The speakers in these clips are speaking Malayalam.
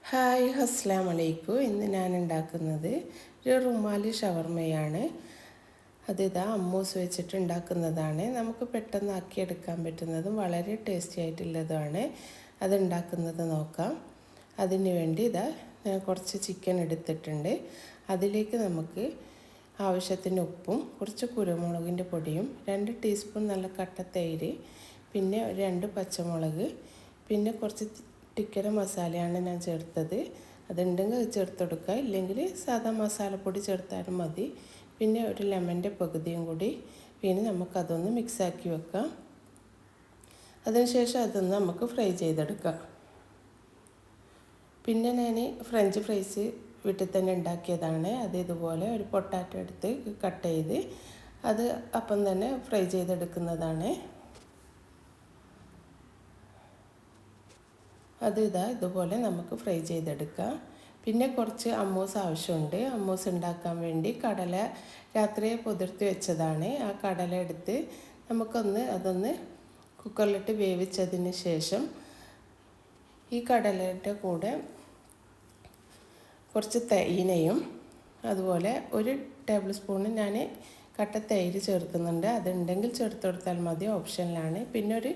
ഹായ് അസ്സലാമു അലൈക്കും. ഇന്ന് ഞാൻ ഉണ്ടാക്കുന്നത് ഒരു റുമാലി ഷവർമയാണ്. അതിതാ അമ്മൂസ് വെച്ചിട്ട് ഉണ്ടാക്കുന്നതാണ്. നമുക്ക് പെട്ടെന്ന് ആക്കിയെടുക്കാൻ പറ്റുന്നതും വളരെ ടേസ്റ്റി ആയിട്ടുള്ളതുമാണ്. അത് ഉണ്ടാക്കുന്നത് നോക്കാം. അതിന് വേണ്ടി ഇതാ ഞാൻ കുറച്ച് ചിക്കൻ എടുത്തിട്ടുണ്ട്. അതിലേക്ക് നമുക്ക് ആവശ്യത്തിന് ഉപ്പും കുറച്ച് കുരുമുളകിൻ്റെ പൊടിയും 2 ടീസ്പൂൺ നല്ല കട്ട തൈര്, പിന്നെ 2 പച്ചമുളക്, പിന്നെ കുറച്ച് ടിക്കര മസാലയാണ് ഞാൻ ചേർത്തത്. അതുണ്ടെങ്കിൽ അത് ചേർത്ത് കൊടുക്കുക, ഇല്ലെങ്കിൽ സാധാ മസാലപ്പൊടി ചേർത്താലും മതി. പിന്നെ ഒരു ലെമൻ്റെ പകുതിയും കൂടി, പിന്നെ നമുക്കതൊന്ന് മിക്സാക്കി വെക്കാം. അതിനുശേഷം അതൊന്ന് നമുക്ക് ഫ്രൈ ചെയ്തെടുക്കാം. പിന്നെ ഞാൻ ഫ്രഞ്ച് ഫ്രൈസ് വീട്ടിൽ തന്നെ ഉണ്ടാക്കിയതാണ്. അത് ഇതുപോലെ ഒരു പൊട്ടാറ്റോ എടുത്ത് കട്ട് ചെയ്ത് അത് അപ്പം തന്നെ ഫ്രൈ ചെയ്തെടുക്കുന്നതാണ്. അത് ഇതുപോലെ നമുക്ക് ഫ്രൈ ചെയ്തെടുക്കാം. പിന്നെ കുറച്ച് അമ്മൂസ് ആവശ്യമുണ്ട്. അമ്മൂസ് ഉണ്ടാക്കാൻ വേണ്ടി കടല രാത്രിയെ പുതിർത്തി വെച്ചതാണ്. ആ കടല എടുത്ത് അതൊന്ന് കുക്കറിലിട്ട് വേവിച്ചതിന് ശേഷം ഈ കടലയുടെ കൂടെ കുറച്ച് തേയിലയും അതുപോലെ 1 ടേബിൾ സ്പൂൺ ഞാൻ കട്ട തൈര് ചേർക്കുന്നുണ്ട്. അതുണ്ടെങ്കിൽ ചേർത്ത് കൊടുത്താൽ മതി, ഓപ്ഷനിലാണ്. പിന്നെ ഒരു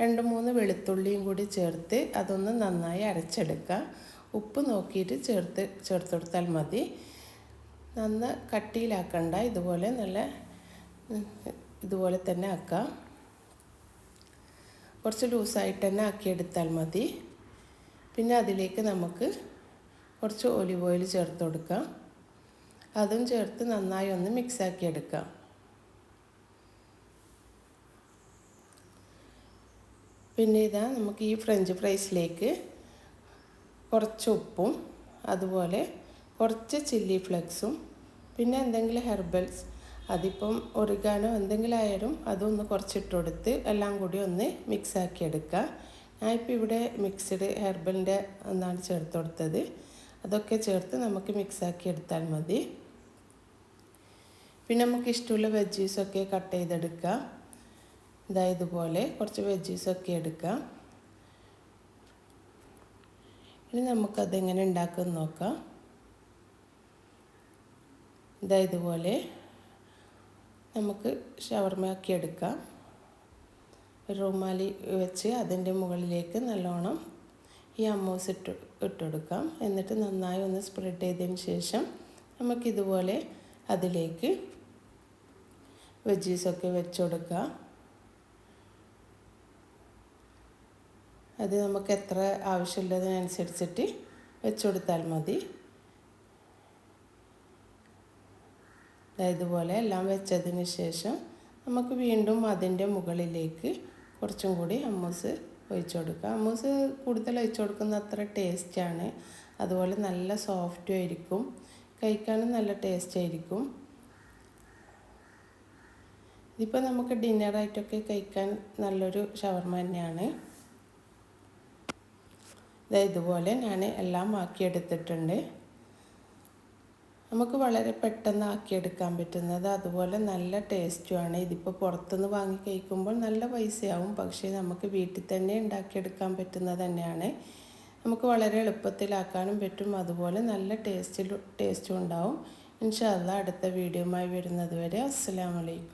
2-3 വെളുത്തുള്ളിയും കൂടി ചേർത്ത് അതൊന്ന് നന്നായി അരച്ചെടുക്കുക. ഉപ്പ് നോക്കിയിട്ട് ചേർത്ത് കൊടുത്താൽ മതി. കട്ടിയിലാക്കണ്ട, ഇതുപോലെ തന്നെ ആക്കാം. കുറച്ച് ലൂസായിട്ട് തന്നെ ആക്കിയെടുത്താൽ മതി. പിന്നെ അതിലേക്ക് നമുക്ക് കുറച്ച് ഒലിവ് ഓയിൽ ചേർത്ത് കൊടുക്കാം. അതും ചേർത്ത് നന്നായി ഒന്ന് മിക്സാക്കി എടുക്കാം. പിന്നെ നമുക്ക് ഈ ഫ്രഞ്ച് ഫ്രൈസിലേക്ക് കുറച്ച് ഉപ്പും അതുപോലെ കുറച്ച് ചില്ലി ഫ്ലെക്സും പിന്നെ എന്തെങ്കിലും ഹെർബൽസ്, അതിപ്പം ഒറിഗാനോ എന്തെങ്കിലും ആയാലും അതൊന്ന് കുറച്ചിട്ട് കൊടുത്ത് എല്ലാം കൂടി ഒന്ന് മിക്സാക്കി എടുക്കുക. ഞാനിപ്പോൾ ഇവിടെ മിക്സ്ഡ് ഹെർബലിൻ്റെ ഒന്നാണ് ചേർത്ത് കൊടുത്തത്. അതൊക്കെ ചേർത്ത് നമുക്ക് മിക്സാക്കി എടുത്താൽ മതി. പിന്നെ നമുക്ക് ഇഷ്ടമുള്ള വെജീസൊക്കെ കട്ട് ചെയ്തെടുക്കാം. ഇതുപോലെ കുറച്ച് വെജീസൊക്കെ എടുക്കാം. ഇനി നമുക്കതെങ്ങനെ ഉണ്ടാക്കുമെന്ന് നോക്കാം. ഇതുപോലെ നമുക്ക് ഷവർമയാക്കി എടുക്കാം. റുമാലി വെച്ച് അതിൻ്റെ മുകളിലേക്ക് നല്ലോണം ഈ അമ്മൂസ് ഇട്ടുകൊടുക്കാം. എന്നിട്ട് നന്നായി ഒന്ന് സ്പ്രെഡ് ചെയ്തതിന് ശേഷം നമുക്കിതുപോലെ അതിലേക്ക് വെജീസൊക്കെ വെച്ച് കൊടുക്കുക. അത് നമുക്ക് എത്ര ആവശ്യമുള്ളതിനനുസരിച്ചിട്ട് വെച്ച് കൊടുത്താൽ മതി. ഇതുപോലെ എല്ലാം വെച്ചതിന് ശേഷം നമുക്ക് വീണ്ടും അതിൻ്റെ മുകളിലേക്ക് കുറച്ചും കൂടി അമ്മൂസ് ഒഴിച്ച് കൊടുക്കുക. അമ്മൂസ് കൂടുതൽ ഒഴിച്ച് കൊടുക്കുന്ന അത്ര ടേസ്റ്റാണ്. അതുപോലെ നല്ല സോഫ്റ്റും ആയിരിക്കും, കഴിക്കാനും നല്ല ടേസ്റ്റ് ആയിരിക്കും. ഇതിപ്പോൾ നമുക്ക് ഡിന്നറായിട്ടൊക്കെ കഴിക്കാൻ നല്ലൊരു ഷവർമ തന്നെയാണ്. ഇതുപോലെ ഞാൻ എല്ലാം ആക്കിയെടുത്തിട്ടുണ്ട്. നമുക്ക് വളരെ പെട്ടെന്ന് ആക്കിയെടുക്കാൻ പറ്റുന്നത്, അതുപോലെ നല്ല ടേസ്റ്റുമാണ്. ഇതിപ്പോൾ പുറത്തുനിന്ന് വാങ്ങി കഴിക്കുമ്പോൾ നല്ല പൈസയാവും, പക്ഷേ നമുക്ക് വീട്ടിൽ തന്നെ ഉണ്ടാക്കിയെടുക്കാൻ പറ്റുന്നത് തന്നെയാണ്. നമുക്ക് വളരെ എളുപ്പത്തിലാക്കാനും പറ്റും, അതുപോലെ നല്ല ടേസ്റ്റും ഉണ്ടാവും. ഇൻഷാ അല്ലാഹ് അടുത്ത വീഡിയോയുമായി വരുന്നത് വരെ അസ്സലാമു അലൈക്കും.